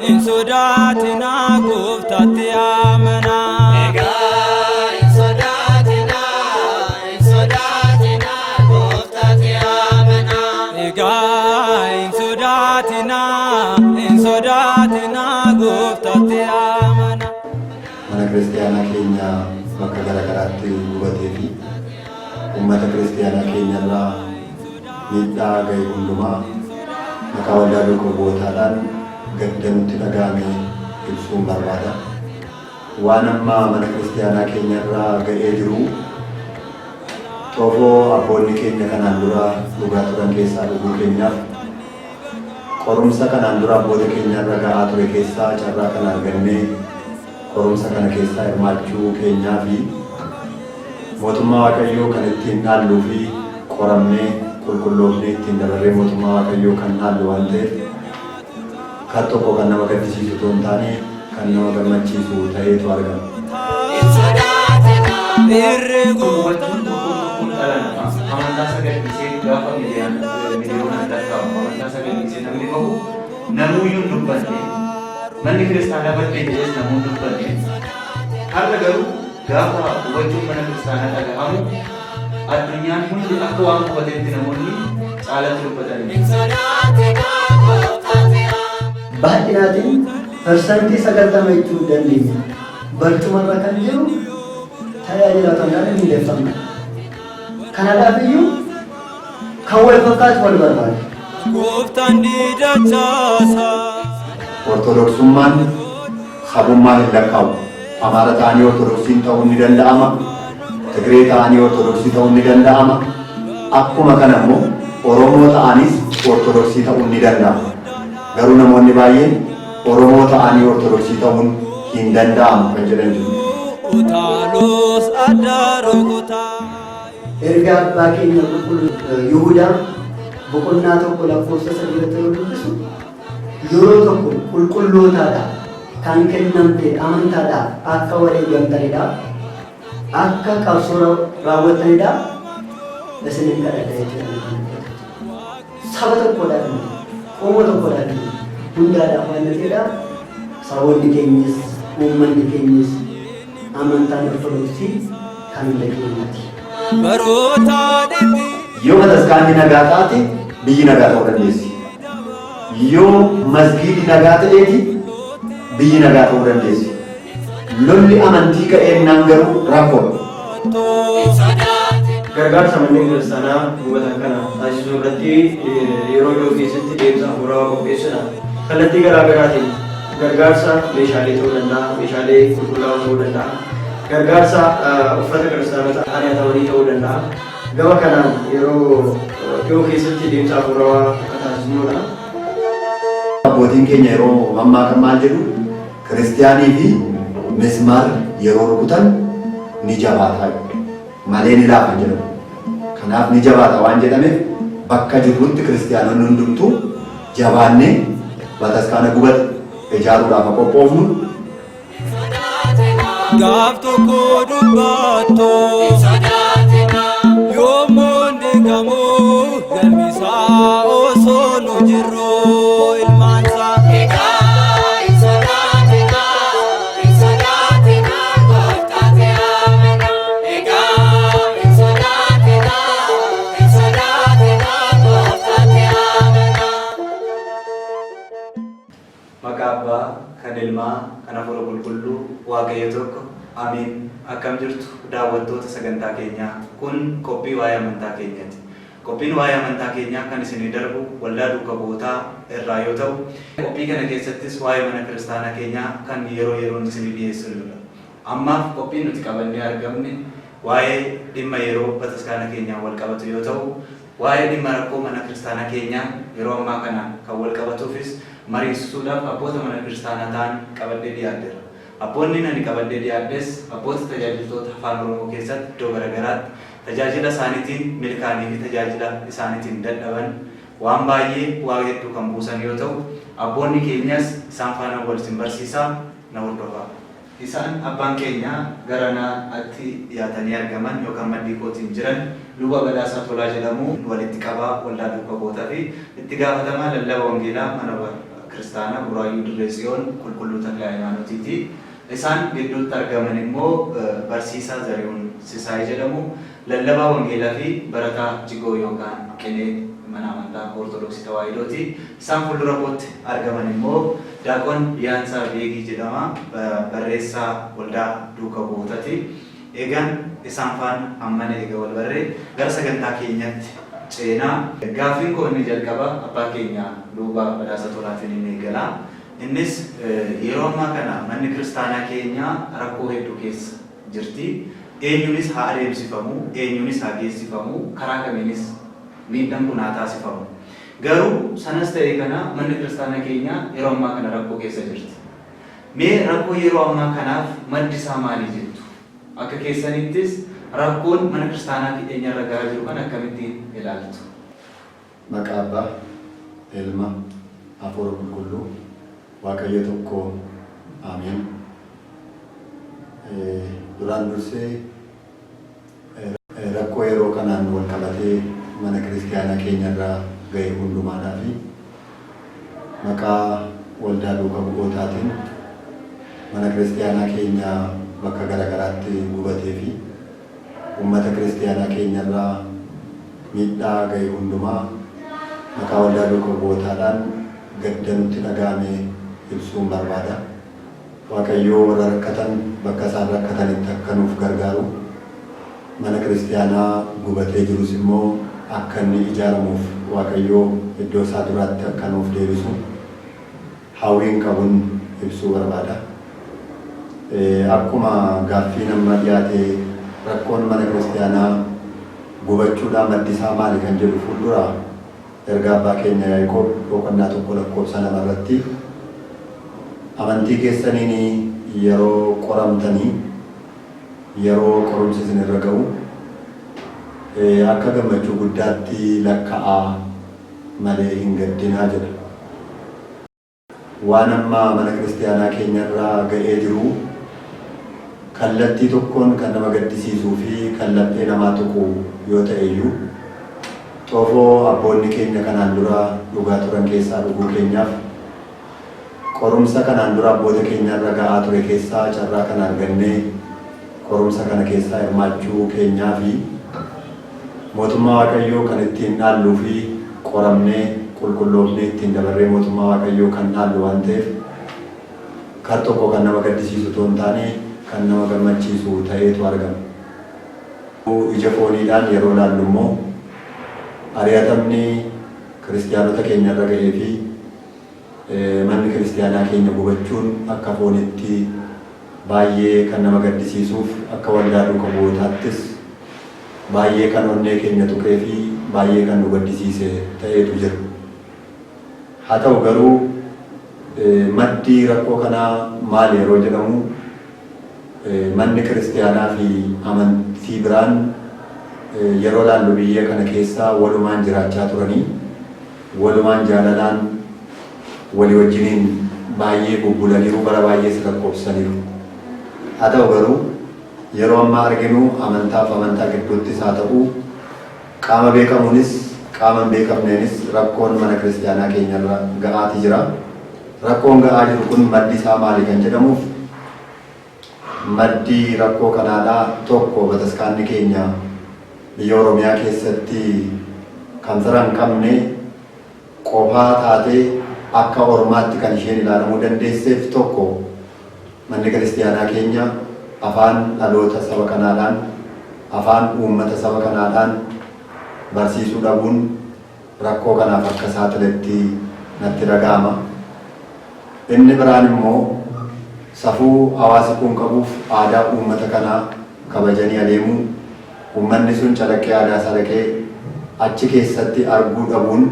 in sodatina goftatti amana in sodatina goftatti amana in sodatina goftatti amana mana kristiyaana keenya bakka garagaraatti gubatee fi ummata kristiyaana keenyarraa miidhaa ga'e hundumaa maqaa waldaa dukkobootaadhaan gaddanutti dhaga'ame ibsuun barbaada. Waan amma mana kristiyaanaa keenyarraa ga'ee jiru xoofoo abboonni keenya kanaan dura dhugaa turan keessaa dhuguu keenyaaf qorumsa kanaan dura abboota keenyarra ga'aa ture keessaa carraa kan argannee qorumsa kana keessaa hirmaachuu keenyaa fi mootummaa Waaqayyoo kan ittiin dhaalluu fi qoramnee qulqulloofnee ittiin dabarree mootummaa Waaqayyoo kan dhaallu waan ta'eef kan tokko kan nama gaddisiisu osoo hin taane kan nama gammachiisu ta'eetu argama. Amantaa sagantisee gaafa miliyoona adda amantaa sagantisee namni bahu namuuyyuu dubbanne manni kiristaanaa baddee jedhes namuun dubbanne har'a garuu gaafa hubachuun mana kiristaanaa dhagahamu addunyaan hundi akka waan hubateetti namoonni caalatti dubbatanii. Baay'inaatiin parsantii 90 jechuu dandeenya. Barcumarra kan jiru tajaajilatoonni miidhagfamna. Kanaaf iyyuu kan wal fakkaatu wal barbaada. Gooftaan diidachaasa. Ortodoksummaan sabummaa hin lakkaa'u. Amaara ta'anii ortodoksiin ta'uun ni danda'ama. Tigree ta'anii ortodoksii ta'uun ni danda'ama. Akkuma kana immoo Oromoo ta'anis ortodoksii ta'uun ni danda'ama. Garuu namoonni baay'een Oromoo ta'anii ortodoksii ta'uun hin danda'amu kan jedhan jiru. Utaalos adda rukutaa. Erga abbaa keenya Yihuudaa boqonnaa tokko lakkoofsa 3 irratti yoo dubbisu yeroo tokko qulqullootaadhaaf kan kennamte amantaadhaaf akka wareegamtanidha. Akka qabsoo raawwatanidha. Isinin kadhadha jechuudha. Saba tokkodhaan Qomoo tokkodhaan hundaadhaaf waan ta'edha. Saboonni keenyas uummanni keenyas amantaan ortodoksii kan keenyaati. Yoo bataskaanni nagaa taate biyyi nagaa ta'uu dandeessi. Yoo masgiidi nagaa ta'eeti biyyi nagaa ta'uu dandeessi. Lolli amantii ka'eennaan garuu rakkoodha. Gargaarsa manneen kiristaanaa hubatan kana taasisuu irratti yeroo dhiyoo keessatti deemsa hafuuraa qopheessudha. Kallattii garaa garaatiin gargaarsa meeshaalee ta'uu danda'a, meeshaalee qulqullaa'oo ta'uu danda'a, gargaarsa uffata kiristaanota aadaa ta'anii ta'uu danda'a. Gama kanaan yeroo dhiyoo keessatti deemsa hafuuraa akka taasisnudha. Abbootiin keenya yeroo ammaa kan maal jedhu kiristiyaanii fi mismaar yeroo rukutan ni jabaataa malee ni laafa jedhamu. Kanaaf ni jabaata waan jedhameef bakka jirrutti kiristiyaanonni hundumtuu jabaannee bataskaana gubata ijaaruudhaaf qophoofnu. Gaaf tokko dubbattoo yommuu deegamoo galmisaa osoo nu jirru ilmaansaa. Abbaa kan ilmaa kan hafuura qulqulluu waaqayyo tokko amiin. Akkam jirtu daawwattoota sagantaa keenyaa kun qophii waa'ee amantaa keenyaati. Qophiin waa'ee amantaa keenyaa kan isinii darbu waldaa duukaa bu'ootaa irraa yoo ta'u qophii kana keessattis waa'ee mana kiristaanaa keenyaa kan yeroo yeroon isinii dhiyeessinudha. Ammaaf qophiin nuti qabannee argamne waa'ee dhimma yeroo bataskaana keenyaa wal qabatu yoo ta'u waa'ee dhimma rakkoo mana kiristaanaa keenyaa yeroo ammaa kana kan wal qabatuufis mariisisuudhaaf abboota mana kiristaanaa ta'an qabadhee dhiyaadheera. Abboonni ani qabadhee dhiyaadhes abboota tajaajiltoota afaan Oromoo keessatti iddoo garagaraatti tajaajila isaaniitiin milkaa'anii fi tajaajila isaaniitiin dadhaban waan baay'ee waa hedduu kan buusan yoo ta'u abboonni keenyas isaan faana wal isin barsiisaa na hordofaa. Isaan abbaan keenya garanaatti dhiyaatanii argaman yookaan maddii kootiin jiran luba Badhaasaa Tolaa jedhamu walitti qabaa waldaa duukaa bootaa fi itti gaafatamaa lallaba wangeelaa mana kiristaanaa Buraayyuu Dirree Tsiyoon Qulqulluu Taklaa Hayimaanotiiti. Isaan gidduutti argaman immoo barsiisaa Zarihuun Sisaay jedhamu lallabaa wangeelaa fi barataa jigoo yookaan qinee mana amantaa Ortodoksii Tawaahidooti. Isaan fuuldura kootti argaman immoo Daaqoon Yaansaa Beegii jedhama, barreessaa waldaa duukaa bootaati. Eegaan isaan faana ammana eega wal barree gara sagantaa keenyatti ceenaa. Gaaffiin koo inni jalqaba abbaa keenya luba Badhaasaa Tolaatiin inni eegala. Innis yeroo ammaa kana manni kiristaanaa keenya rakkoo hedduu keessa jirti. Eenyuunis haa adeemsifamu, eenyuunis haa geessifamu, karaa kamiinis miidhaan kun haa taasifamu. Garuu sanas ta'ee kana manni kiristaanaa keenya yeroo ammaa kana rakkoo keessa jirti. Mee rakkoo yeroo ammaa kanaaf maddi isaa maali jettu? Akka keessanittis rakkoon mana kiristaanaa keenya irra gahaa jiru kan akkamittiin ilaaltu? Maqaa Abbaa, Ilma, Hafuura Qulqulluu, Waaqayyo tokko, Ameen. Duraan dursee rakkoo yeroo kanaan wal qabatee mana kiristaanaa keenya irraa ga'e hundumaadhaa fi maqaa waldaa duukaa bu'ootaatiin mana kiristaanaa keenya bakka garaagaraatti gubatee fi uummata kiristaanaa keenya irraa miidhaa ga'e hundumaa maqaa waldaa duukaa bu'ootaadhaan gadda nutti dhaga'ame ibsuun barbaada. Waaqayyoo warra rakkatan bakka isaan rakkatanitti akka nuuf gargaaru, mana kiristaanaa gubatee jirus immoo akka inni ijaaramuuf Waaqayyoo iddoo isaa duraatti akka nuuf deebisu hawwiin qabuun ibsuu barbaada. Akkuma gaaffii nama dhiyaate rakkoon mana kiristaanaa gubachuudhaan maddi isaa maali kan jedhu fuuldura ergaa abbaa keenya Yaaqoob boqonnaa 1:2 irratti amantii keessaniin yeroo qoramtanii yeroo qorumsi isin irra ga'u akka gammachuu guddaatti lakkaa'aa malee hin gaddinaa jedha. Waan amma mana kiristaanaa keenya irraa ga'ee jiru kallattii tokkoon kan nama gaddisiisuu fi kallattii namaa tuqu yoo ta'e iyyuu xoofoo abboonni keenya kanaan dura dhugaa turan keessaa dhuguu keenyaaf qorumsa kanaan dura abboota keenya irra ga'aa ture keessaa carraa kan argannee qorumsa kana keessaa hirmaachuu keenyaa fi mootummaa Waaqayyoo kan ittiin dhaalluu fi qoramnee qulqulloofnee ittiin dabarree mootummaa Waaqayyoo kan dhaallu waan ta'eef kar tokko kan nama gaddisiisu otoo hin taane kan nama gammachiisu ta'eetu argama. Ija fooniidhaan yeroo ilaallu immoo ari'atamni kiristaanota keenya irra ga'ee fi manni kiristaanaa keenya gubachuun akka foonitti baay'ee kan nama gaddisiisuuf akka waldaa duukaa bu'ootaattis baay'ee kan onnee keenya tuqee fi baay'ee kan nu gaddisiise ta'eetu jira. Haa ta'u garuu maddi rakkoo kanaa maali yeroo jedhamu manni kiristaanaa fi amantii biraan yeroo ilaallu biyya kana keessaa walumaan jiraachaa turanii walumaan jaalalaan walii wajjiniin baay'ee bubbulaniiru bara baay'ees lakkoofsaniiru. Haa ta'u garuu yeroo ammaa arginu amantaaf amantaa gidduuttis haa ta'u qaama beekamuunis qaama hin beekamneenis rakkoon mana kiristaanaa keenya irra ga'aati jira. Rakkoon ga'aa jiru kun maddi isaa maali kan jedhamuuf maddi rakkoo kanaadhaa tokko bataskaanni keenya biyya Oromiyaa keessatti kan fira hin qabne qofaa taatee akka ormaatti kan isheen ilaalamuu dandeesseef tokko manni kiristaanaa keenya afaan dhaloota saba kanaadhaan afaan uummata saba kanaadhaan barsiisuu dhabuun rakkoo kanaaf akka saaxiletti natti dhaga'ama. Inni biraan immoo safuu hawaasi kun qabuuf aadaa uummata kanaa kabajanii adeemuu uummanni sun calaqqee aadaa isaa dhaqee achi keessatti arguu dhabuun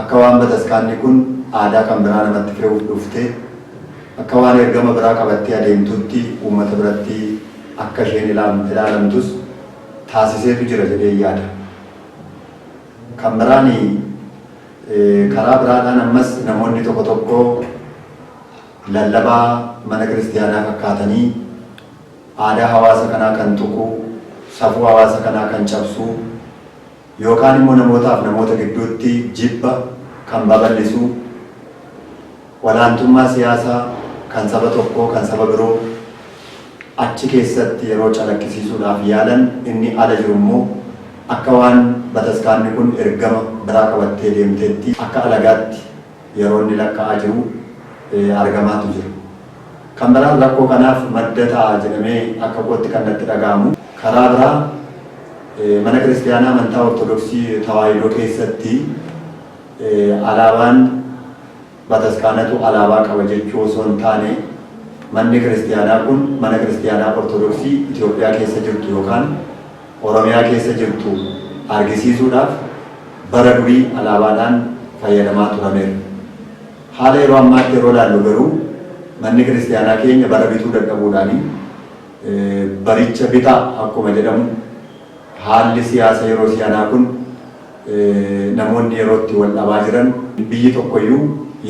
akka waan bataskaanni kun aadaa kan biraa namatti fe'uuf dhuftee akka waan ergama biraa qabattee adeemtutti uummata biratti akka isheen ilaalamtus taasiseetu jira jedhee yaada. Kan biraan karaa biraadhaan ammas namoonni tokko tokko lallabaa mana kiristiyaanaa fakkaatanii aadaa hawaasa kanaa kan tuqu, safuu hawaasa kanaa kan cabsu, yookaan immoo namootaaf namoota gidduutti jibba kan babal'isu, walaantummaa siyaasaa kan saba tokkoo kan saba biroo achi keessatti yeroo calaqqisiisuudhaaf yaalan, inni ala jiru immoo akka waan bataskaanni kun ergama biraa qabattee deemteetti akka alagaatti yeroo inni lakka'aa jiru argamaatu jira. Kan biraan rakkoo kanaaf madda ta'a jedhamee akka kootti kan natti dhaga'amu karaa biraa mana kiristiyaanaa amantaa ortodoksii tawaahidoo keessatti alaabaan bataskaanatu alaabaa qaba jechuu osoo hin taane manni kiristiyaanaa kun mana kiristiyaanaa ortodoksii Itoophiyaa keessa jirtu yookaan Oromiyaa keessa jirtu argisiisuudhaaf bara durii alaabaadhaan fayyadamaa turameera. Haala yeroo ammaatti yeroo ilaallu garuu manni kiristiyaanaa keenya bara bituu dadhabuudhaanii baricha bitaa akkuma jedhamu haalli siyaasa yeroo siyaanaa kun namoonni yerootti wal dhabaa jiran biyyi tokkoyyuu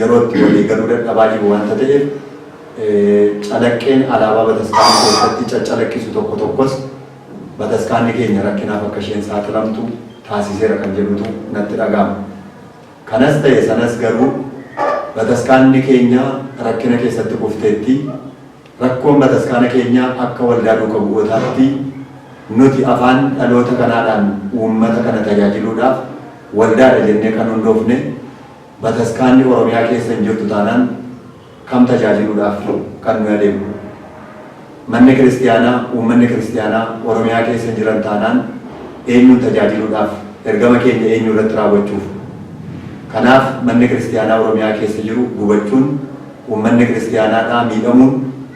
yerootti walii galuu dadhabaa jiru wanta ta'eef calaqqeen alaabaa bataskaanii keessatti caccalaqqisu tokko tokkos bataskaanni keenya rakkinaaf akka isheen saaxilamtu taasiseera kan jedhutu natti dhaga'ama. Kanas ta'e sanas garuu bataskaanni keenya rakkina keessatti kufteetti rakkoon bataskaana keenya akka waldaa duuka bu'ootaatti nuti afaan dhaloota kanaadhaan uummata kana tajaajiluudhaaf waldaadha jennee kan hundoofne bataskaanni Oromiyaa keessa hin jirtu taanaan kam tajaajiluudhaaf kan nu adeemu. Manni kiristiyaanaa uummanni kiristiyaanaa Oromiyaa keessa jiran taanaan eenyuun tajaajiluudhaaf ergama keenya eenyu irratti raawwachuuf. Kanaaf manni kiristiyaanaa Oromiyaa keessa jiru gubachuun uummanni kiristiyaanaadhaa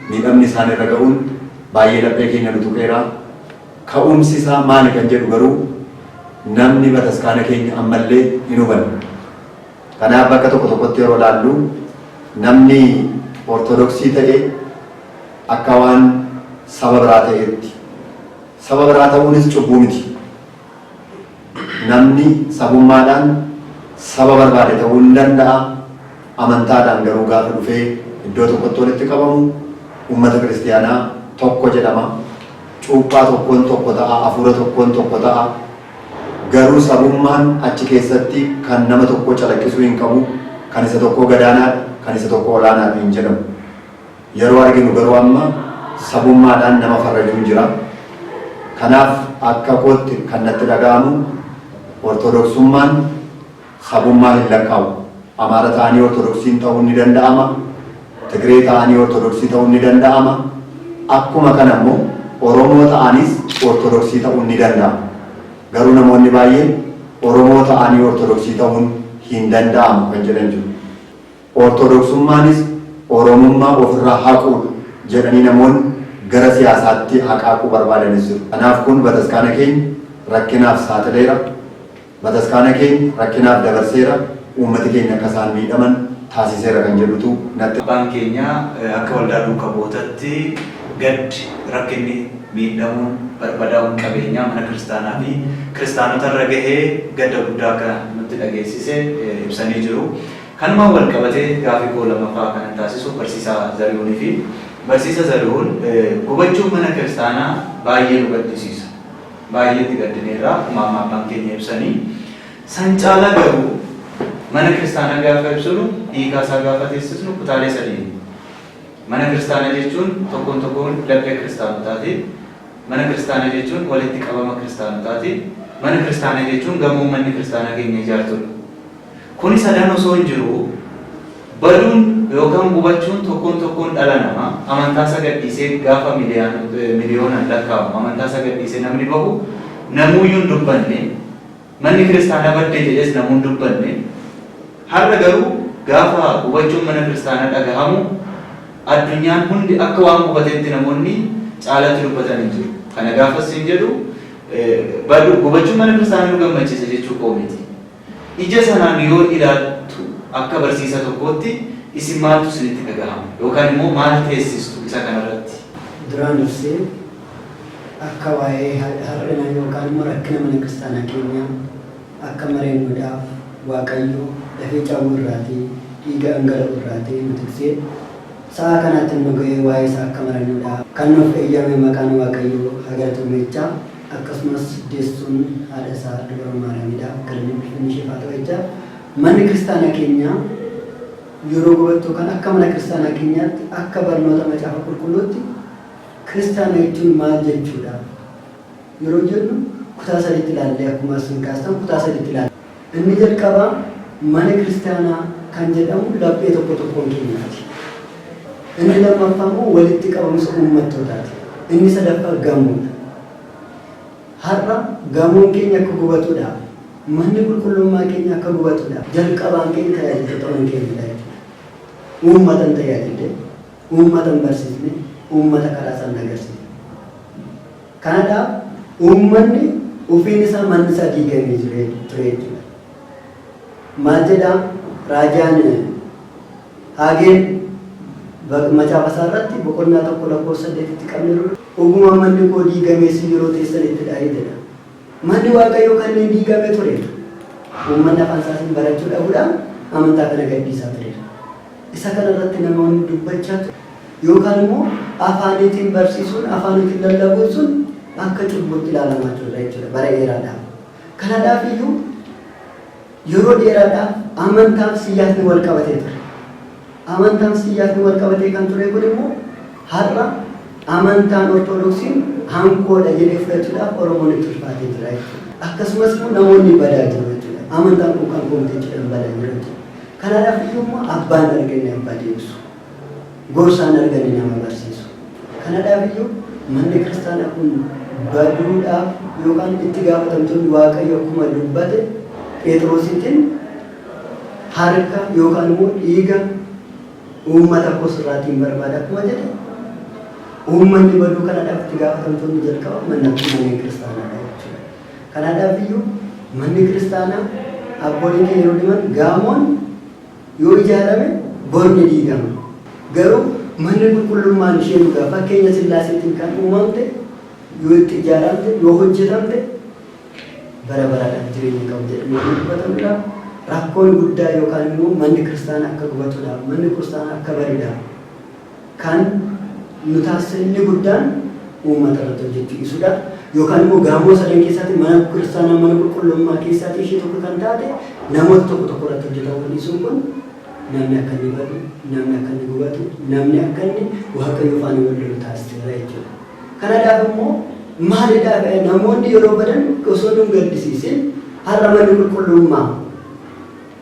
miidhamni isaan irra ga'uun baay'ee laphee keenya nu tuqeera. Ka'umsi isaa maali kan jedhu garuu namni bataskaana keenya ammallee hin hubanne. Kanaaf bakka tokko tokkotti yeroo ilaallu namni ortodoksii ta'e akka waan saba biraa ta'etti. Saba biraa ta'uunis cubbuu miti. Namni sabummaadhaan saba barbaade ta'uu hin danda'a. Amantaadhaan garuu gaafa dhufee iddoo tokkotti walitti qabamu uummata kiristiyaanaa tokko jedhama. Cuuphaa tokkoon tokko ta'a, hafuura tokkoon tokko ta'a. Garuu sabummaan achi keessatti kan nama tokko calaqqisuu hin qabu, kan isa tokko gadaanaadha, kan isa tokko olaanaadha hin jedhamu. Yeroo arginu garuu amma sabummaadhaan nama farrajuun jira. Kanaaf akka kootti kan natti dhaga'amu ortodoksummaan sabummaa hin lakkaa'u. Amaara ta'anii ortodoksiin ta'uun ni danda'ama. Tigree ta'anii ortodoksii ta'uun ni danda'ama. Akkuma kana immoo Oromoo ta'anis ortodoksii ta'uun ni danda'ama. Garuu namoonni baay'een Oromoo ta'anii ortodoksii ta'uun hin danda'amu kan jedhan jiru. Ortodoksummanis Oromummaa ofirraa haquudha jedhanii namoonni gara siyaasaatti haqaaquu barbaadanis jiru. Kanaaf kun bataskaana keenya rakkinaaf saaxileera. Bataskaana keenya rakkinaaf dabarseera. Uummati keenya akka isaan miidhaman taasiseera kan jedhutu natti. Abbaan keenya akka waldaa duuka bu'ootatti gad rakkinni miidhamuun barbadaa'uun qabeenyaa mana kiristaanaa fi kiristaanota irra gahee gadda guddaa akka nutti dhageessise ibsanii jiru. Kanumaan wal qabatee gaafii koo lamaffaa kan taasisu barsiisaa Zarihuunii fi barsiisa Zarihuun gubachuun mana kiristaanaa baay'ee nu gaddisiisa. Baay'eetti gaddineerra akkuma abbaan keenya ibsanii. San caalaa garuu mana kiristaanaa gaafa ibsinu hiikaa isaa gaafa teessisnu kutaalee sadii. Mana kiristaanaa jechuun tokkoon tokkoon laphee kiristaanotaati. Mana kiristaanaa jechuun walitti qabama kiristaanotaati. Mana kiristaanaa jechuun gamoo manni kiristaanaa keenya ijaartudha. Kuni sadan osoo hin jiru baduun yookaan gubachuun tokkoon tokkoon dhala namaa amantaa isa gadhiisee gaafa miliyoonaan lakkaa'amu amantaa isa gadhiisee namni bahu namuuyyuu hin dubbanne manni kiristaanaa baddee jedhes namuu hin dubbanne. Har'a garuu gaafa gubachuun mana kiristaanaa dhagahamu addunyaan hundi akka waan gubateetti namoonni caalatti dubbatanii jiru. Kana gaafas hin jedhu gubachuun mana kiristaanaa nu gammachiisa jechuu qoomiti. Ija sanaan yoo ilaaltu akka barsiisa tokkootti isin maaltu isinitti dhagahama yookaan immoo maal teessistu isa kanarratti? Duraan dursee akka waa'ee har'ina yookaan immoo rakkina mana kiristaanaa keenyaa akka mareenuudhaaf Waaqayyo dafee caawuu irraatii dhiiga dhangala'u irraatii nu tiksee sa'a kanatti nu ga'ee waa'ee isaa akka maranidha. Kan nuuf eeyyame maqaan Waaqayyoo haa galatamu. Akkasumas deessuun haadha isaa Dubara Maariyaamidha. Galanni ishee haa ta'u. Manni kiristaanaa keenya yeroo gubattu kan akka mana kiristaanaa keenyaatti akka barnoota macaafa qulqulluutti kiristaana jechuun maal jechuudha yeroo jennu kutaa sadiitti ilaallee akkuma isin kaastan kutaa sadiitti ilaalla. Inni jalqabaa mana kiristaanaa kan jedhamu laphee tokko tokkoon keenyaati. Inni lammaffaa immoo walitti qabamsa uummattootaati. Inni sadaffaa gamoodha. Har'a gamoon keenya akka gubatudha. Manni qulqullummaa keenya akka gubatudha. Jalqabaan keenya tajaajiltoota keenyadha jechuudha. Uummatan tajaajille, uummatan barsiisne, uummata karaa isaan agarsiisne. Kanaaf uummanni ofiin isaa manni isaa diigamee ture jechuudha. Maal jedhaa raajaan Haageen macaafa isaa irratti boqonnaa 1:8tti qabne ogummaa manni koo diigamees yeroo teessanitti jedha. Manni Waaqayyoo kanneen diigamee ture. Uummanni afaan isaatiin barachuu dhabuudhaan amantaa kana gadhiisaa ture. Isa kana irratti namoonni dubbachaa ture. Yookaan immoo afaaniitiin barsiisuun, afaaniitiin lallabuun sun akka cubbutti ilaalamaa ture jechuudha bara dheeraadhaaf. Kanaaf iyyuu yeroo dheeraadhaaf amantaaf siyaasni wal qabatee ture. Amantaan siyaasni wal qabatee kan ture kun immoo har'a amantaan ortodoksiin hankoodha jedhee fudhachuudhaaf Oromoon itti ulfaatee jira jechuudha. Akkasumas immoo namoonni badaa jiru jechuudha. Amantaan kun kan koomtee jedhan badaa jiru jechuudha. Kanaaf iyyuu immoo abbaan arganii abbaa deebisu. Gorsaan arganii nama barsiisu. Kanaaf iyyuu manni kiristaanaa kun baduudhaaf yookaan itti gaafatamtoonni Waaqayyo akkuma dubbate Phexrosiitiin harka yookaan immoo dhiiga uummata kosirraatiin barbaada akkuma jedhe uummanni baduu kanaadhaaf itti gaafatamtoonni jalqaba manni kiristaanaadha jechuudha. Kanaaf iyyuu manni kiristaanaa abbootiin keenya yeroo dhiman gaamoon yoo ijaarame borni diigama. Garuu manni qulqullummaan ishee dhugaa fakkeenya Sillaaseetiin kan uumamte yoo itti ijaaramte yoo hojjetamte bara baraadhaan jireenya qabu jedhamee dubbatamudha. Rakkoon guddaa yookaan immoo manni kiristaanaa akka gubatudha. Manni kiristaanaa akka bareeda kan nu taasise inni guddaan uummata irratti hojjechuu ibsudha. Yookaan immoo gaamoo sadan keessatti mana kiristaanaa mana qulqullummaa keessatti ishee tokko kan taate namoota tokko tokko irratti hojjetamu dhiisuun kun namni akka inni badu, namni akka inni gubatu, namni akka inni Waaqayyo faana wal lolu taasiseera jechuudha. Kanaaf immoo maalidhaaf namoonni yeroo badan osoo nu gaddisiisin har'a manni qulqullummaa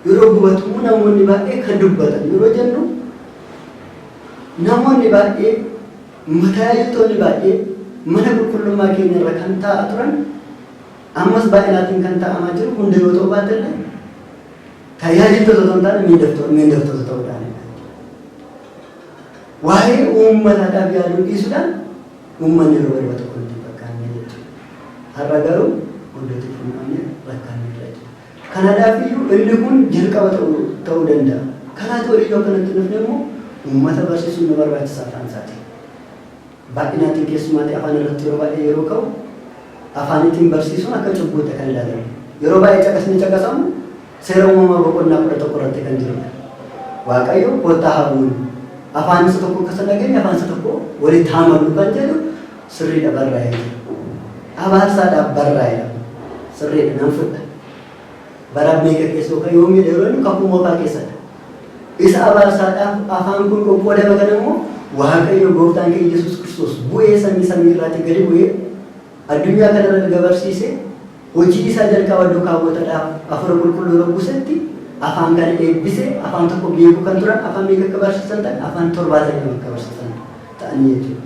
yeroo gubatu namoonni baay'ee kan dubbatan yeroo jennu namoonni baay'ee tajaajiltoonni baay'ee mana qulqullummaa keenya irra kan taa'aa turan ammas baay'inaatiin kan taa'amaa jiru hunda yoo ta'u baatellee tajaajiltoota otoo hin taane miindaftoota ta'uudhaan waa'ee uummataadhaaf yaaduu dhiisuudhaan uummanni yeroo barbaadu tokko itti fakkaannee jechuudha. Har'a garuu hundatti fuudhamee rakkanne jechuudha. Kanaaf iyyuu inni kun jalqaba ta'uu danda'a. Karaa ta'uu yoo kanatti dhufne immoo uummata barsiisuun nu barbaachisaa ta'an isaati. Baay'inaatiin keessumaatti afaan irratti yeroo baay'ee yeroo ka'u afaaniitiin barsiisuun akka cubbuutti kan ilaalamu. Yeroo baay'ee caqasni caqasamu seera uumamaa boqonnaa 11 irratti kan jirudha. Waaqayyo kottaa habuun afaan isa tokko akka dhageenye afaan isa tokko walitti haamalu kan jedhu sirriidha barraa'ee jira. Abaarsaadhaaf barraa'eedha. Sirriidha nan fudha. Bara meeqa keessoo kan yoomii yeroo inni kakuu moofaa keessadha. Isa abaarsaadhaaf afaan kun qoqqoodama kan immoo Waaqayyo gooftaan keenya Yesuus Kiristoos bu'ee samii irraatii gadi bu'ee addunyaa kana irra barsiisee hojii isaa jalqaba duukaa bu'uudhaaf afur qulqulluu rabbusetti afaan kana eebbisee afaan tokko beeku kan turan afaan meeqa akka barsiisan ta'an afaan 70 akka barsiisan ta'anii jechuudha.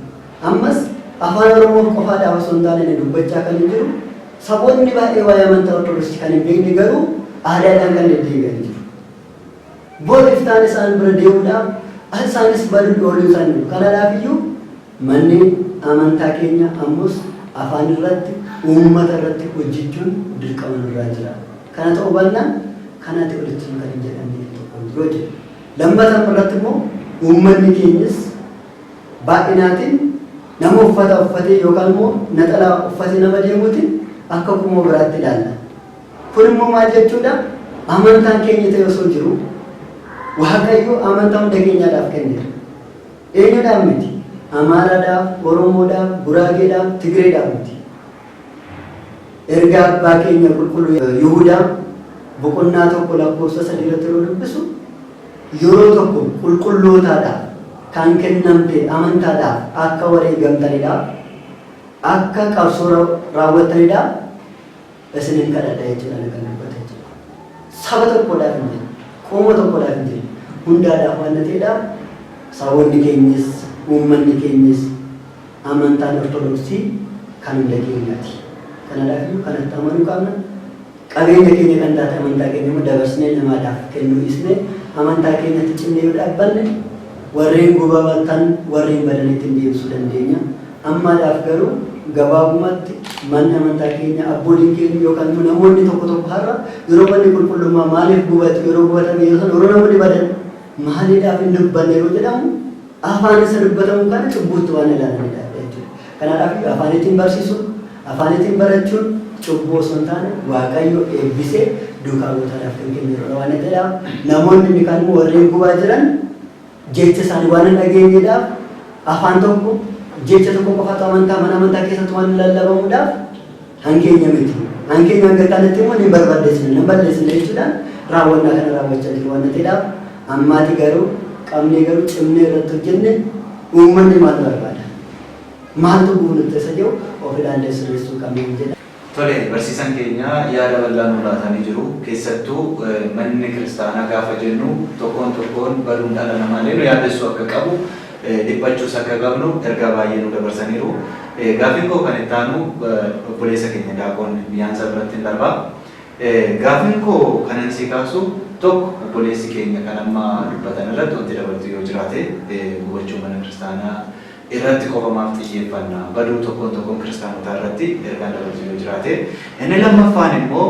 Ammas afaan Oromoo qofaadhaaf osoo hin taane dubbachaa kan jiru saboonni baay'ee waa'ee amantaa Ortodoksii kan hin beekne garuu aadaadhaan kan deddeebi'an jiru. Booda iftaan isaan bira deemuudhaaf isaanis baduu ooluu isaan jiru. Kanaaf iyyuu manni amantaa keenya ammus afaan irratti uummata irratti hojjechuun dirqama nurraa jira. Kana ta'uu baannaan kanatti walitti kan hin jedhamne tokko jiru jechuudha. Lammataa irratti immoo uummanni keenyas baay'inaatiin nama uffata uffatee yookaan immoo naxalaa uffatee nama deemuutiin akka kumoo biraatti ilaalla. Kun immoo maal jechuudha? Amantaan keenya ta'e osoo jiru Waaqayyo amantaa hunda keenyaadhaaf kenneera. eenyudhaaf miti. Amaaraadhaaf, Oromoodhaaf, Guraageedhaaf, Tigreedhaaf miti. Ergaa abbaa keenya qulqulluu Yihudaa boqonnaa tokko lakkoofsa 3 irratti yeroo dubbisu yeroo tokko qulqullootaadhaaf kan kennamte amantaadhaaf akka wareegamtanidhaaf akka qabsoo raawwattanidhaaf isiniin kadhadha jechuudha kan dubbata jechuudha. Saba tokkodhaaf hin jiru, qooma tokkodhaaf hin jiru, hundaadhaaf waan ta'eedhaaf saboonni keenyis uummanni keenyis amantaan ortodoksii kan hunda keenyaati. Kanaafuu kanatti amanuu qabna. Qabeenya keenya kan taate amantaa keenya immoo dabarsinee namaadhaaf kennuu dhiisne amantaa keenyatti cimnee yoo dhaabbanne warreen gubatan warreen badanitti deebisuu dandeenya. Ammaadhaaf garuu gabaabumatti manni amantaa keenya abbootiin keenya yookaan namoonni tokko har'a yeroo manni qulqullummaa maaliif gubatu yeroo gubatame yeroo namoonni badan maaliidhaaf hin dubbanne yeroo jedhamu afaan isa dubbatamu kana cubbuutti waan ilaalanidha jechuudha. Kanaafuu afaanitiin barsiisuun afaanitiin barachuun cubbuu osoo hin taane Waaqayyo eebbisee duukaa buutaadhaaf kan kennu yeroo waan ta'eedhaaf namoonni inni kaan warreen gubaa jiran jecha isaanii waan hin dhageenyeedhaaf afaan tokko jecha tokko qofaatu amantaa mana amantaa keessatti waan lallabamuudhaaf hankeenya miti. Hankeenya hanga taanatti immoo ni balleessine jechuudhaan raawwannaa kana raawwachaa jiru waan ta'eedhaaf ammaati garuu qabnee garuu cimnee irratti hojjenne uummanni maal barbaada? Maaltu bu'uunutti isa jiru of ilaallee sirreessuu qabnee jedha. Tole barsiisan keenya yaada bal'aa nu laatanii jiru. Keessattuu manni kiristaanaa gaafa jennu tokkoon baduun dhala namaalee nu yaadessuu akka qabu dhiphachuus akka qabnu ergaa baay'ee nu dabarsaniiru. Gaaffiin koo kan itti aanu obboleessa keenya daaqoon biyyaansa biratti hin darbaa. Gaaffiin koo kanan si kaasu tokko obboleessi keenya kan amma dubbatan irratti wanti dabaltu yoo jiraate hubachuu mana kiristaanaa irratti qofamaaf xiyyeeffannaa baduu tokkoon kiristaanotaa irratti ergaan dabaltu yoo jiraate. Inni lammaffaan immoo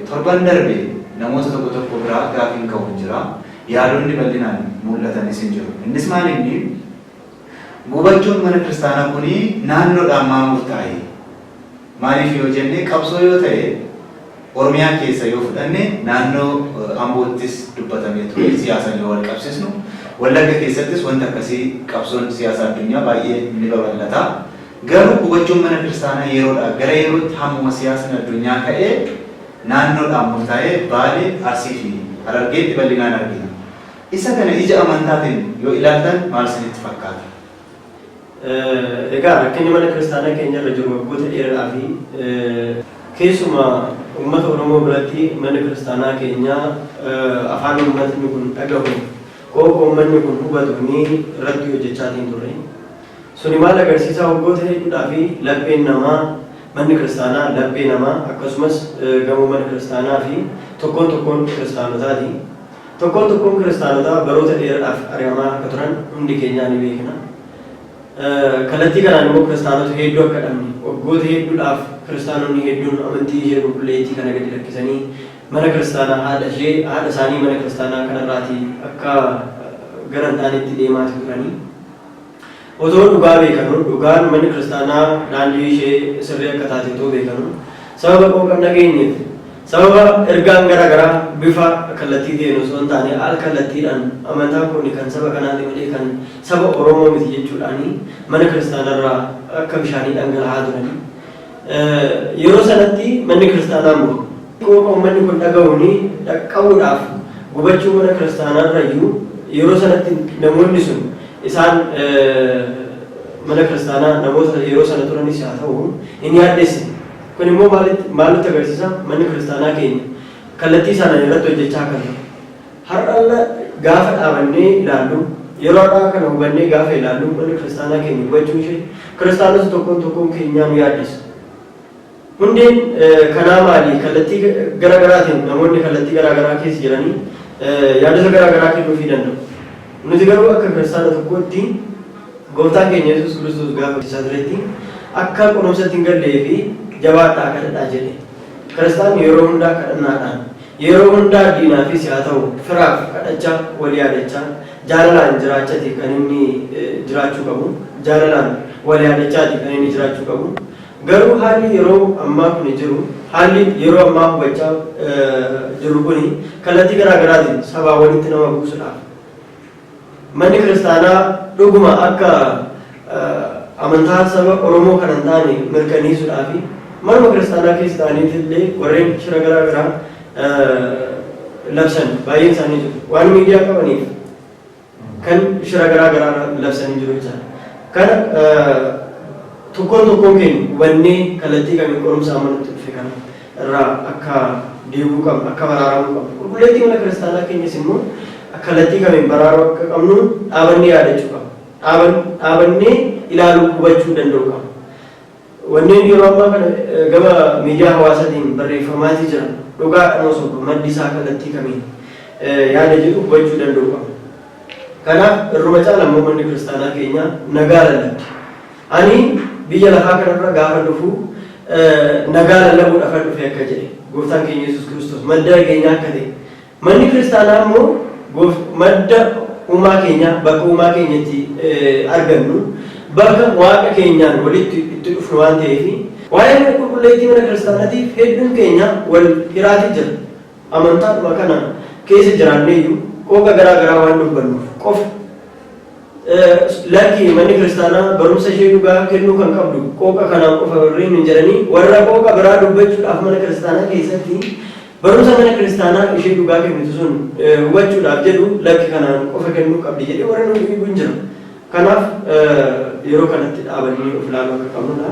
torban darbe namoota tokko biraa gaaffiin ka'u jira. Yaadonni bal'inaan mul'atanis hin jiru. Innis maal inni gubachuun mana kiristaanaa kuni naannoodhaan maa murtaa'e? Maaliif yoo jenne qabsoo yoo ta'e Oromiyaa keessa yoo fudhanne naannoo Amboottis dubbatamee ture siyaasaan yoo wal qabsisnu Wallagga keessattis wanta akkasii qabsoon siyaasa addunyaa baay'ee ni babal'ata. Garuu gubachuun mana kiristaanaa yeroodhaa gara yerootti hammuma siyaasni addunyaa ka'ee naannoodhaan murtaa'ee Baalee, Arsii fi Harargeetti bal'inaan argina. Isa kana ija amantaatiin yoo ilaaltan maal isinitti fakkaata? Egaa rakkinni mana kiristaanaa keenya irra jiru waggoota dheeraa fi keessumaa uummata Oromoo biratti mana kiristaanaa keenya afaan uummatni kun dhagahu qooqa uummanni kun hubatu ni irratti hojjechaatiin ture. Suni maal agarsiisaa waggoota hedduudhaa fi lapheen namaa manni kiristaanaa laphee namaa akkasumas gamoo mana kiristaanaa fi tokkoon kiristaanotaati. Tokkoon kiristaanotaa baroota dheeraadhaaf ari'amaa akka turan hundi keenyaa ni beekna. Kallattii kanaan immoo kiristaanota hedduu akka dhabne waggoota hedduudhaaf kiristaanonni hedduun amantii ishee qulqulleettii kana gadi lakkisanii mana kiristaanaa haadha isaanii mana kiristaanaa kanarraatii akka gara hin taanetti deemaa turanii. Otoo dhugaa beekanu dhugaan manni kiristaanaa daandii ishee sirrii akka taate otoo beekanu sababa qooqan dhageenyeef sababa ergaan garaagaraa bifa kallattii ta'een osoo hin taane al kallattiidhaan amantaan kun kan saba kanaati malee kan saba Oromoo miti jechuudhaani mana kiristaanarraa akka bishaanii dhangala'aa turani. Yeroo sanatti manni kiristaanaa immoo qooqa uummanni kun dhaga'uuni dhaqqabuudhaaf gubachuu mana kiristaanaarra iyyuu yeroo sanatti namoonni sun isaan mana kiristaanaa namoota yeroo sana turanis haa ta'u inni yaaddeesse. Kun immoo maalitti agarsiisa manni kiristaanaa keenya kallattii isaanii irratti hojjechaa kan jiru. Har'a gaafa dhaabannee ilaallu yeroo addaa kana hubannee gaafa ilaallu manni kiristaanaa keenya hubachuu ishee kiristaanota tokkoon keenyaa nu yaaddessa. Hundeen kanaa maali kallattii garaagaraatiin namoonni kallattii garaagaraa keessa jiranii yaadota garaagaraa kennuufii danda'u. Nuti garuu akka kiristaana tokkotti gooftaan keenya Yesuus Kiristoos gaafa isaa turetti akka qorumsatti hin gallee fi jabaadhaa kadhadhaa jedhe. Kiristaanni yeroo hundaa kadhannaadhaan yeroo hundaa diinaafis haa ta'u firaaf kadhachaa wal yaadachaa jaalalaan jiraachaati kan inni jiraachuu qabu. Jaalalaan wal yaadachaati kan inni jiraachuu qabu. Garuu haalli yeroo ammaa kun jiru haalli yeroo ammaa hubachaa jiru kuni kallattii garaagaraatiin sabaa walitti nama buusuudhaaf manni kiristaanaa dhuguma akka amantaa saba Oromoo kan hin taane mirkaneessuudhaaf manuma kiristaanaa keessa ta'aniitillee warreen shira garaa garaa labsan baay'een isaanii jiru. Waan miidiyaa qabaniif kan shira garaa garaa labsanii jiru jechuudha. Kana tokkoon keenya hubannee kallattii kamiin qorumsa amanutti dhufe kana irraa akka deebuu qabnu, akka baraaramuu qabnu. Qulqulleettii mana kiristaanaa keenyas immoo kallattii kamiin baraaruu akka qabnu dhaabannee yaadachuu qabna. Dhaabannee ilaaluu hubachuu danda'u qabna. Wanneen yeroo ammaa kana gama miidiyaa hawaasaatiin barreeffamaatii jiran dhugaadhaan osoo maddi isaa kallattii kamiin yaada jedhu hubachuu danda'u qabna. Kanaaf irruma caalaan immoo manni kiristaanaa keenya nagaa lallabdi. Ani biyya lafaa kanarra gaafa dhufu nagaa lallabuudhaaf dhufe akka jedhe gooftaan keenya Yesuus Kiristoos madda keenyaa akka ta'e. Manni kiristaanaa immoo madda uumaa keenyaa bakka uumaa keenyatti argannu bakka waaqa keenyaan walitti itti dhufnu waan ta'eef waa'ee mana qulqulleettii mana kiristaanaatiif hedduun keenya wal hiraatii jira. Amantaadhuma kana keessa jiraanneeyyuu qooqa garaa garaa waan dubbannuuf qofa lakki manni kiristaanaa barumsa ishee dhugaa kennuu kan qabdu qooqa kanaan qofa warreen hin jedhanii warra qooqa biraa dubbachuudhaaf mana kiristaanaa keessatti barumsa mana kiristaanaa ishee dhugaa kennitu sun hubachuudhaaf jedhu lakki kanaan qofa kennuu qabdi jedhee warra nuti hibuun jira. Kanaaf yeroo kanatti dhaabanii of ilaaluu akka qabnudha.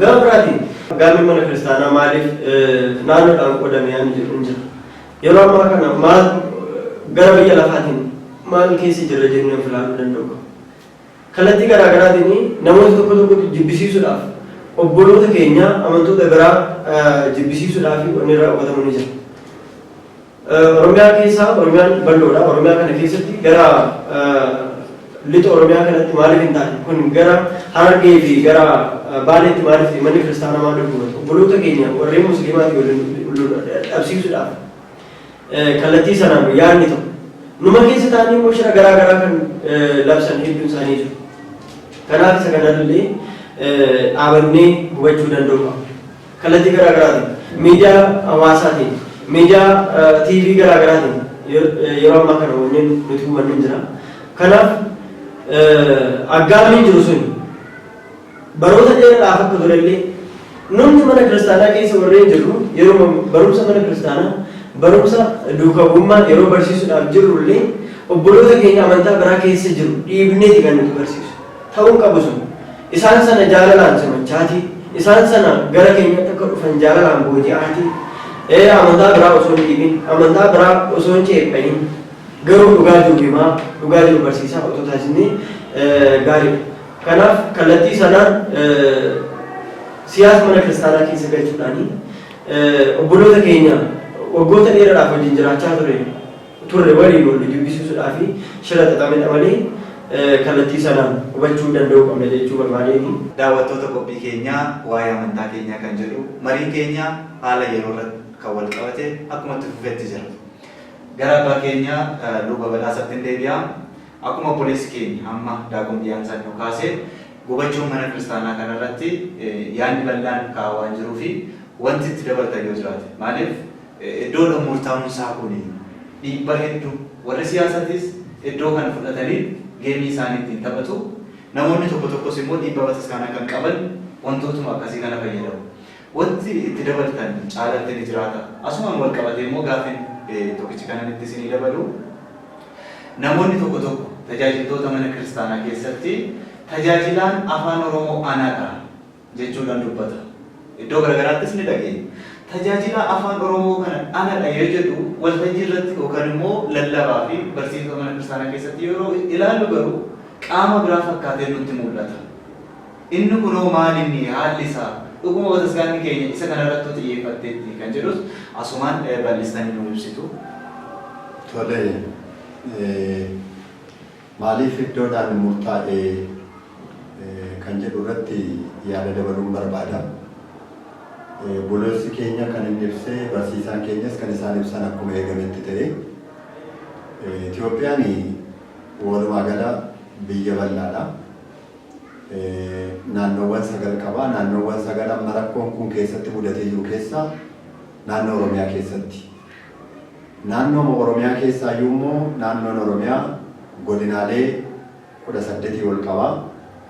Gama biraatiin gaamni mana kiristaanaa maaliif naannoodhaan qoodame yaani jedhu hin jira. Yeroo ammaa kana maal gara biyya lafaatiin maal keessa jirra jennee of ilaaluu danda'u. Kallattii garaa garaatiin namoota tokko jibbisiisuudhaaf obboloota keenya amantoota biraa jibbisiisuudhaaf wanni raawwatamu ni jira. Oromiyaa keessaa Oromiyaan bal'oodha. Oromiyaa kana keessatti gara lixa Oromiyaa kanatti maaliif hin taane kun gara Harargee fi gara Baaleetti maaliif manni kiristaanaa maal dhugumatu obboloota keenya warreen musliimaatti waliin dhabsiisuudhaaf kallattii sanaan yaadni ta'u. Numa keessa ta'anii immoo shira garaa garaa kan labsan hedduun isaanii jiru. Kanaaf isa kanallee dhaabannee hubachuu danda'u qaba. Kallattii garaa garaatiin miidiyaa hawaasaatiin miidiyaa TV garaa garaatiin yeroo ammaa kana wanneen nuti hubannu jira. Kanaaf aggaamni jiru sun baroota dheeraadhaaf akka turellee namni mana kiristaanaa keessa warreen jirru yeroo barumsa mana kiristaanaa barumsa duukaa bu'ummaa yeroo barsiisuudhaaf jirrullee obboloota keenya amantaa biraa keessa jiru dhiibneeti kan nuti barsiisu ta'uu qabu sun isaan sana jaalalaan simachaati isaan sana gara keenyatti akka dhufan jaalalaan booji'aati amantaa biraa osoo hin dhiibin amantaa biraa osoo hin ceephanin garuu dhugaa jiru himaa dhugaa jiru barsiisaa otoo taasisnee gaariidha. Kanaaf kallattii sanaan siyaasa mana kiristaanaa keessa galchuudhaanii obboloota keenya waggoota dheeraadhaaf wajjin jiraachaa turre waliin wal jibbisiisuudhaa fi shira xaxamedha malee kallattii sanaan hubachuu danda'uu qabna jechuu barbaadeeni. Daawwattoota qophii keenyaa waa'ee amantaa keenyaa kan jedhu mariin keenya haala yeroo irratti kan wal qabate akkuma itti fufetti jira. Gara abbaa keenya luba badhaasatti hin deebi'aa. Akkuma obboleessi keenya amma daakun dhiyaansaan nu kaasee gubachuun mana kiristaanaa kanarratti yaadni bal'aan kaa'aa waan jiruu fi wanti itti dabalatan yoo jiraate maaliif iddoodha murtaa'uun isaa kun dhiibbaa hedduu warri siyaasatis iddoo kana fudhatanii geemii isaanii ittiin taphatu namoonni tokko tokkos immoo dhiibbaa bataskaanaa kan qaban wantootuma akkasii kana fayyadamu. Wanti itti dabalatan caalatti ni jiraata. Asumaan wal qabatee immoo gaafin tokkichi kanan itti isinii dabalu namoonni tokko tokko tajaajiltoota mana kiristaanaa keessatti tajaajilaan afaan Oromoo anaadha jechuudhaan dubbata. Iddoo garagaraattis ni dhageenya. Tajaajila afaan Oromoo kana anaadha yoo jedhu waltajjii irratti yookaan immoo lallabaa fi barsiisota mana kiristaanaa keessatti yeroo ilaallu garuu qaama biraa fakkaatee nutti mul'ata. Inni kunoo maalinni haalli isaa dhuguma bataskaanni keenya isa kanarratti xiyyeeffatteetti kan jedhus asumaan bal'istanii nu ibsitu. Tole maaliif iddoodhaan murtaa'e kan jedhu irratti yaada dabaluun barbaada. Obboleessi keenya kan inni ibsee barsiisaan keenyas kan isaan ibsan akkuma eegametti ta'e Itoophiyaan walumaa gala biyya bal'aadha. Naannoowwan sagal qaba. Naannoowwan sagal amma rakkoon kun keessatti mudatee jiru keessaa naannoo Oromiyaa keessatti. Naannoo Oromiyaa keessaa immoo naannoon Oromiyaa godinaalee 18 ol qaba.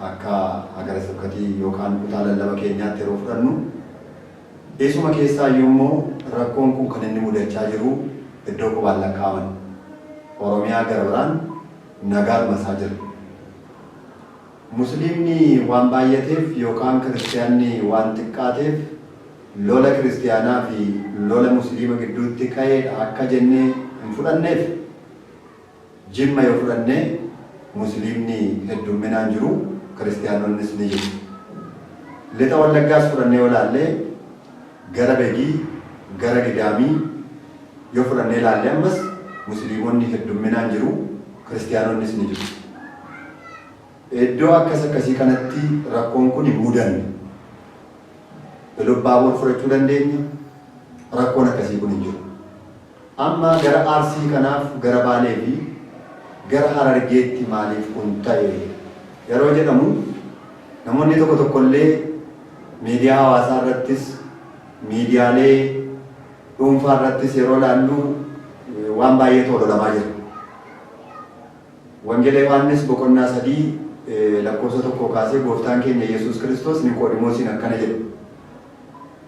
Akka hagara sibkatii yookaan kutaa lallaba keenyaatti yeroo fudhannu eesuma keessaa immoo rakkoon kun kan inni mudachaa jiru iddoo qubaan lakkaa'aman Oromiyaa gara biraan nagaa masaa jiru. Musliimni waan baay'ateef yookaan kiristiyaanni waan xiqqaateef lola kiristiyaanaa fi lola musliima gidduutti ka'eedha akka jennee hin fudhanneef jimma yoo fudhannee musliimni heddumminaan jiru kiristiyaanonnis ni jiru. Lixa Wallaggaas fudhannee yoo laallee gara Begii gara Gidaamii yoo fudhannee laallee ammas musliimonni heddumminaan jiru kiristiyaanonnis ni jiru. Iddoo akkasii kanatti rakkoon kun hin mudanne. Ilubbaabor fudhachuu dandeenya. Rakkoon akkasii kun hin jiru. Amma gara Arsii kanaaf gara Baalee fi gara Harargeetti maaliif kun ta'e yeroo jedhamu namoonni tokko tokkollee miidiyaa hawaasaa irrattis miidiyaalee dhuunfaa irrattis yeroo laallu waan baay'eetu ololamaa jira. Wangeela Yohaannis boqonnaa 3 lakkoofsa 1 kaasee gooftaan keenya Yesuus Kiristoos Niqoodimoosiin akkana jedhu.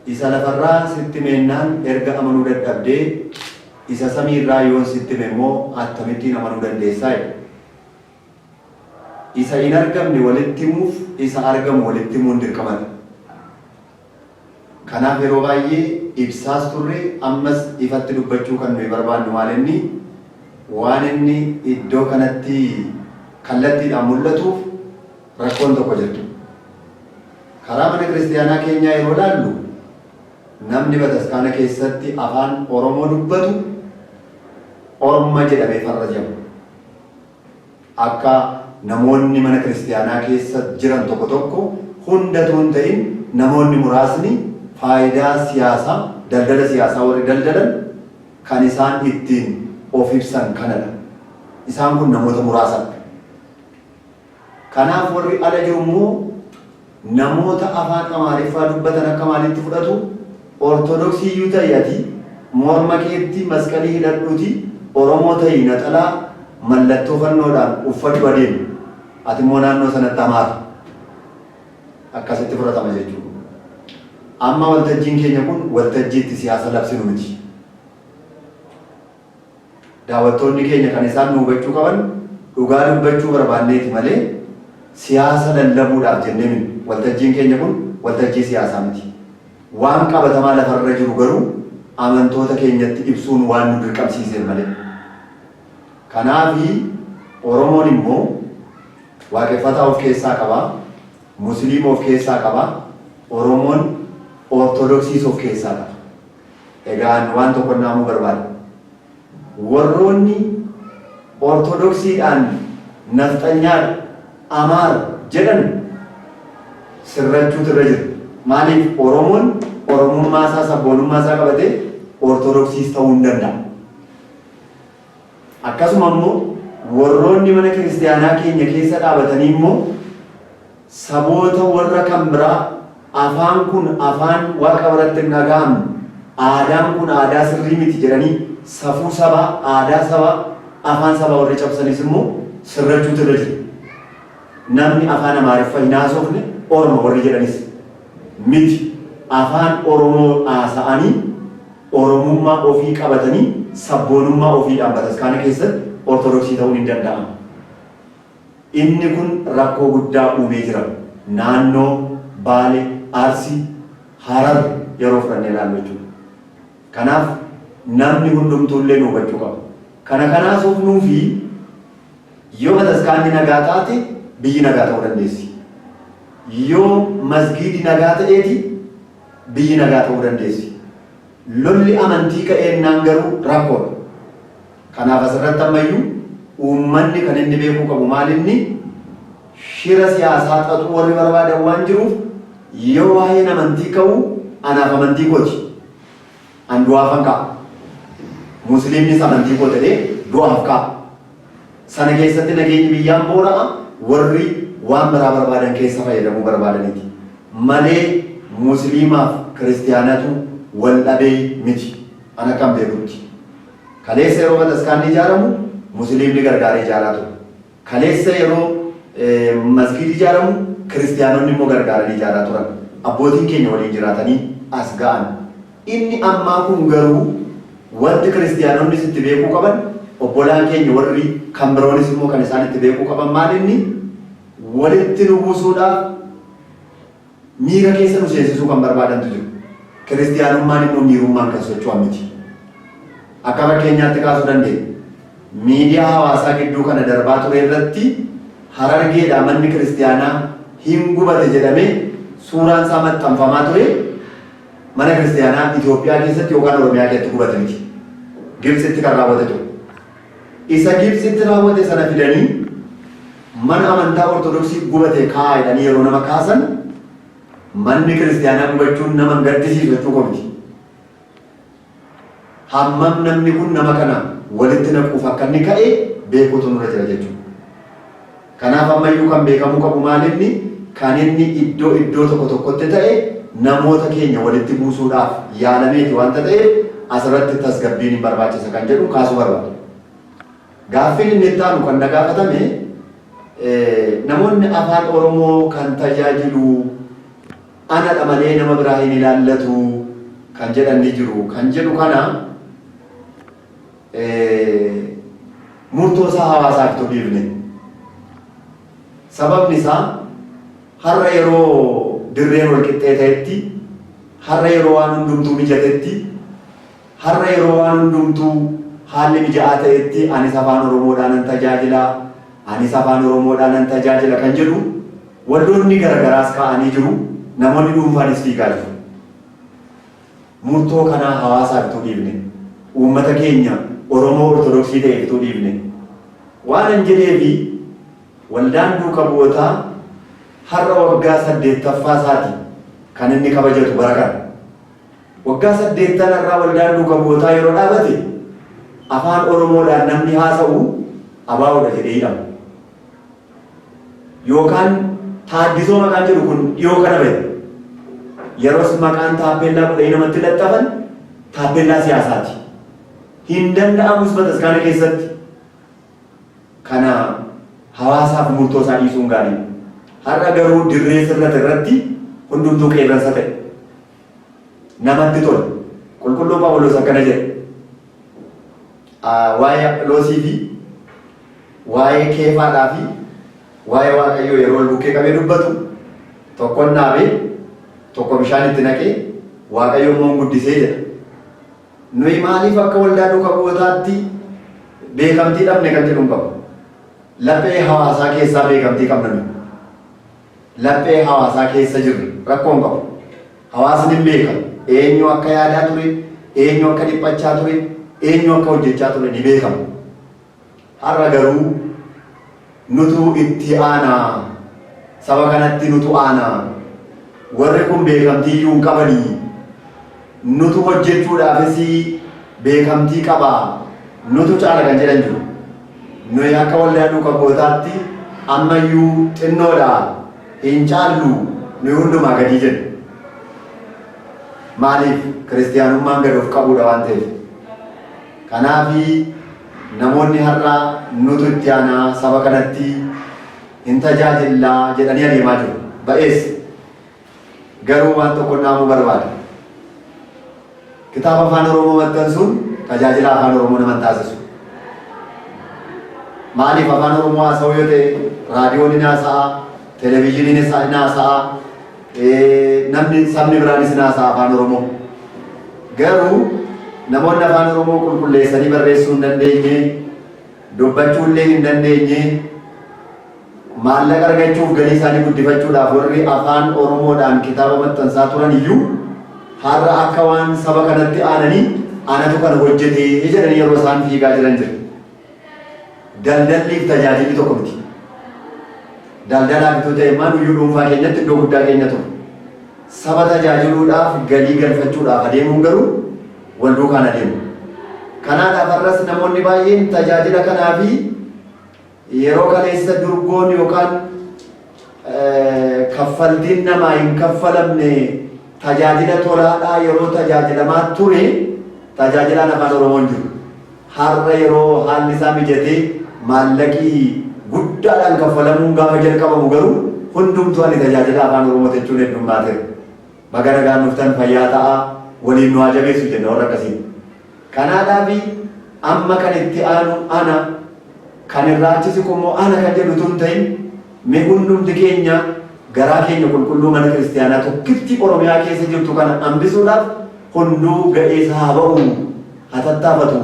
Isa lafarraa sitti meennaan erga amanuu dadhabdee isa samiirraa yoon sitti memmoo akkamittiin amanuu dandeessaa jedha. Isa hin argamne walitti himuuf isa argamu walitti himuun dirqamadha. Kanaaf yeroo baay'ee ibsaas turre ammas ifatti dubbachuu kan nuyi barbaannu maal inni waan inni iddoo kanatti kallattiidhaan mul'atuuf rakkoon tokko jirtu. Karaa mana kiristiyaanaa keenyaa yeroo laallu namni bataskaana keessatti afaan Oromoo dubbatu Orma jedhamee farrajamu. Akka namoonni mana kiristiyaanaa keessa jiran tokko tokko hundatu hin ta'in namoonni muraasni faayidaa siyaasaa daldala siyaasaa warri daldalan kan isaan ittiin of ibsan kanadha. Isaan kun namoota muraasadha. Kanaaf warri ala jiru immoo namoota afaan Amaariffaa dubbatan akka maalitti fudhatu Ortodoksii iyyuu ta'e ati morma keetti masqalii hidhadhuuti Oromoo ta'e naxalaa mallattoo fannoodhaan uffatu adeemu. Ati immoo naannoo sanatti Amaara. Akkasitti fudhatama jechuudha. Amma waltajjiin keenya kun waltajjiitti siyaasa labsinu miti. Daawwattoonni keenya kan isaan nu hubachuu qaban dhugaa dubbachuu barbaanneeti malee siyaasa lallabuudhaaf jennee miti. Waltajjiin keenya kun waltajjii siyaasaa miti. Waan qabatamaa lafarra jiru garuu amantoota keenyatti ibsuun waan nu dirqamsiiseen malee. Kanaafi Oromoon immoo waaqeffataa of keessaa qaba, Musliima of keessaa qaba, Oromoon Ortodoksiis of keessaa qaba. Egaan waan tokko naamuu barbaada. Warroonni Ortodoksiidhaan nafxanyaadha, Amaara jedhan sirrachuutu irra jira. Maaliif Oromoon Oromummaa isaa sabboonummaa isaa qabatee Ortodoksiis ta'uu hin danda'a. Akkasuma immoo warroonni mana kiristiyaanaa keenya keessa dhaabatanii immoo saboota warra kan biraa afaan kun afaan waaqa biratti hin dhaga'amne, aadaan kun aadaa sirrii miti jedhanii safuu sabaa, aadaa sabaa, afaan sabaa warri cabsanis immoo sirrachuutu irra jira. Namni afaan Amaariffaa hin haasofne Oromoo warri jedhanis miti. Afaan Oromoo haasa'anii Oromummaa ofii qabatanii sabboonummaa ofiidhaan bataskaana keessatti Ortodoksii ta'uun hin danda'amu. Inni kun rakkoo guddaa uumee jira. Naannoo Baalee, Arsii, Harar yeroo fudhannee ilaallu jechuudha. Kanaaf namni hundumtuullee nu hubachuu qaba. Kana kanaasuufnuu fi yoo bataskaanni nagaa taate biyyi nagaa ta'uu dandeessi. Yoo masgiidi nagaa ta'eeti biyyi nagaa ta'uu dandeessi. Lolli amantii ka'eennaan garuu rakkoodha. Kanaaf asirratti ammayyuu uummanni kan inni beekuu qabu maalinni shira siyaasaa xaxuu warri barbaadan waan jiruuf yoo waa'een amantii ka'u anaaf amantii kooti. An du'aafan ka'a. Musliimnis amantii koo ta'ee du'aaf ka'a. Sana keessatti nageenyi biyyaan boora'a warri waan biraa barbaadan keessa fayyadamuu barbaadaniiti. Malee Musliimaaf kiristiyaanatu wal dhabee miti. Ana kan beekutti. Kaleessa yeroo bataskaanni ijaaramu Musliimni gargaaree ijaaraa ture. Kaleessa yeroo masgiidi ijaaramu kiristiyaanonni immoo gargaaranii ijaaraa turan. Abbootiin keenya waliin jiraatanii as ga'an. Inni ammaa kun garuu wanti kiristiyaanonnis itti beekuu qaban obbolaan keenya warri kan biroonis immoo kan isaan itti beekuu qaban maal inni walitti nu buusuudhaaf miira keessa nu seensisuu kan barbaadantu jiru. Kiristiyaanummaan immoo miirummaan kan socho'an miti. Akka fakkeenyaatti kaasuu dandeenya. Miidiyaa hawaasaa gidduu kana darbaa ture irratti Harargeedhaa manni kiristiyaanaa hin gubate jedhamee suuraan isaa maxxanfamaa ture. Mana kiristiyaanaa Itoophiyaa keessatti yookaan Oromiyaa keessatti gubate miti. Gibsitti kan raawwate ture. Isa Gibsitti raawwate sana fidanii mana amantaa Ortodoksii gubate kaa'aa jedhanii yeroo nama kaasan manni kiristiyaanaa gubachuun nama gaddisiisu jechuu miti. Hammam namni kun nama kana walitti naquuf akka inni ka'e beekuutu nurra jira jechuudha. Kanaaf ammayyuu kan beekamuu qabu maalinni kan inni iddoo tokkotti ta'e namoota keenya walitti buusuudhaaf yaalameeti wanta ta'eef asirratti tasgabbiin hin barbaachisa kan jedhu kaasuu barbaada. Gaaffiin inni itti aanu kan na gaafatame namoonni afaan Oromoo kan tajaajilu anadha malee nama biraa hin ilaallatu kan jedhan ni jiru. Kan jedhu kana murtoo isaa hawaasaaf dhiifne. Sababni isaa har'a yeroo dirreen wal qixxee ta'etti, har'a yeroo waan hundumtuu mijatetti, har'a yeroo waan hundumtuu haalli mija'aa ta'etti anis afaan Oromoodhaan tajaajila, anis afaan Oromoodhaan tajaajila kan jedhu waldoonni garagaraas kaa'anii jiru. Namoonni dhuunfaanis fiigaa jiru. Murtoo kanaa hawaasaaf dhiifne. Uummata keenya Oromoo Ortodoksii ta'eef dhiifne. Waan hin jedheefi waldaan duuka bu'ootaa har'a waggaa 8ffaa isaati kan inni kabajatu bara kana. Waggaa 8 irraa waldaan duuka bu'ootaa yeroo dhaabate afaan Oromoodhaan namni haasa'u abaawoodha jedhee hidhama. Yookaan taaddisoo maqaan jedhu kun dhiyoo kana bahe. Yeroos maqaan taappellaa godhanii namatti laxxafan taappellaa siyaasaati. Hin danda'amus bataskaana keessatti. Kana hawaasaaf murtoo isaa dhiisuun gaariidha. Har'a garuu dirree sirnata irratti hundumtuu qeerransa ta'e. Namatti tola. Qulqulluu Phaawulos akkana jedhe. Waa'ee Aphiloosii fi waa'ee Keefaadhaa fi waa'ee Waaqayyoo yeroo bukkee qabee dubbatu tokkon dhaabee tokko bishaan itti naqee Waaqayyo immoo guddisee jedha. Nuyi maaliif akka waldaa duuka bu'ootaatti beekamtii dhabne kan jedhu hin qabu. Laphee hawaasaa keessaa beekamtii qabna nuyi. Laphee hawaasaa keessa jirru rakkoo hin qabu. Hawaasni hin beekamu. Eenyu akka yaadaa ture, eenyu akka dhiphachaa ture, eenyu akka hojjechaa ture ni beekamu. Har'a garuu nutu itti aanaa. Saba kanatti nutu aanaa. Warri kun beekamtii iyyuu hin qabanii. Nutu hojjechuudhaafis beekamtii qabaa. Nutu caala kan jedhan jiru. Nuyi akka waldaa duuka bu'ootaatti ammayyuu xinnoodha. Hin caallu nuyi hundumaa gadii jedhu. Maaliif kiristiyaanummaan gad of qabuudha waan ta'eef. Kanaafi namoonni har'a nutu itti aanaa saba kanatti hin tajaajillaa jedhanii adeemaa jiru. Ba'ees garuu waan tokko dhaamuu barbaada. Kitaaba afaan Oromoo maxxansuun tajaajila afaan Oromoo nama taasisu. Maaliif afaan Oromoo haasa'u yoo ta'e raadiyoon ni haasa'a, televezyiiniin ni haasa'a, namni sabni biraanis ni haasa'a afaan Oromoo. Garuu namoonni afaan Oromoo qulqulleessanii barreessuu hin dandeenye, dubbachuu illee hin dandeenye, maallaqa argachuuf galii isaanii guddifachuudhaaf warri afaan Oromoodhaan kitaaba maxxansaa turan iyyuu har'a akka waan saba kanatti aananii anatu kana hojjetee jedhanii yeroo isaan fiigaa jiran jira. Daldalliif tajaajilli tokko miti. Daldalaaf itoo ta'e maanuyyuu dhuunfaa keenyatti iddoo guddaa keenya ture. Saba tajaajiluudhaaf galii galfachuudhaaf adeemuun garuu wal duukaan adeemu. Kanaadhaaf har'as namoonni baay'een tajaajila kanaafi yeroo kaleessa durgoon yookaan kaffaltiin namaa hin kaffalamne tajaajila tolaadhaa yeroo tajaajilamaa ture tajaajilaan afaan Oromoon jiru. Har'a yeroo haalli isaa mijatee maallaqii guddaa guddaadhaan kaffalamuun gaafa jalqabamu garuu hundumtuu ani tajaajila afaan Oromoo jechuun heddummaate. Baga nagaan dhuftan fayyaa ta'a waliin nu haa jabeessu jenna warra akkasii. Kanaadhaaf amma kan itti aanu ana kan irraa achisi immoo ana kan jedhu tun ta'in mee hundumti keenya garaa keenya qulqulluu mana kiristaanaa tokkitti Oromiyaa keessa jirtu kana hambisuudhaaf hunduu ga'eessa haa ba'u haa tattaafatu.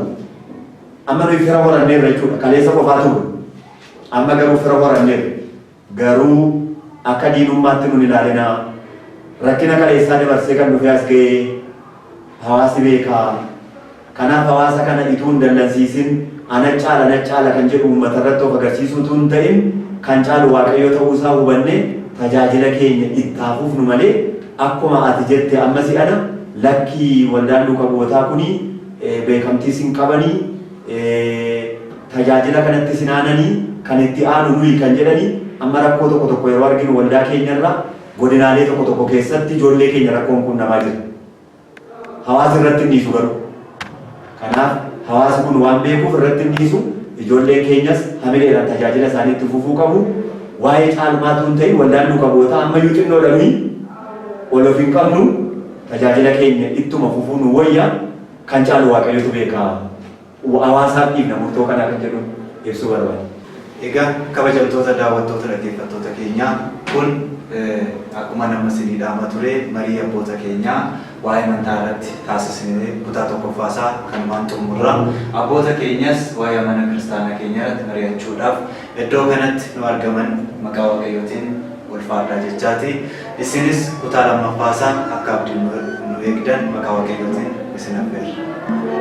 Amma nuyi fira horanneerra jechuudha kaleessa qofaa ture. Amma garuu fira horanneerra garuu akka diinummaatti nun ilaalinaa rakkina kaleessaa dabarsee kan dhufee as ga'ee hawaasi beekaa. Kanaaf hawaasa kana ituun dallansiisin ana caala kan jedhu uummata irratti of agarsiisuutu hin ta'in kan caalu Waaqayyo ta'uusaa hubanne tajaajila keenya ittaafuuf nu malee akkuma ati jette amma si'ana lakkii waldaan duuka bu'ootaa kuni beekamtiis hin qabanii tajaajila kanatti sinaananii kan itti aanu nuyi kan jedhanii amma rakkoo tokko yeroo arginu waldaa keenyarra godinaalee tokko keessatti ijoollee keenya rakkoon kun namaa jira. Hawaasa irratti hin dhiisu garuu. Kanaaf hawaasa kun waan beekuuf irratti hin dhiisu ijoolleen keenyas hamileedhaan tajaajila isaaniitti fufuu qabu. Waa'ee caalmaatu hin ta'in waldaan duuka bu'ootaa ammayyuu xinnoodhanii ol of hin qabnu tajaajila keenya ittuma fufuu nu wayya kan caalu Waaqayyotu beekaa. Hawaasaaf dhiifna murtoo kanaa kan jedhu ibsuu barbaada. Egaa kabajamtoota daawwattoota dhaggeeffattoota keenyaa kun akkuma nama isinii dhaama ture marii abboota keenyaa waa'ee amantaa irratti taasisnee kutaa tokkoffaasaa kanumaan xumurra. Abboota keenyas waa'ee mana kiristaanaa keenya irratti mari'achuudhaaf iddoo kanatti nu argaman maqaa Waaqayyootiin ulfaadhaa jechaati. Isinis kutaa lammaffaasaa akka abdiin nu eegdan maqaa Waaqayyootiin isin affeerra.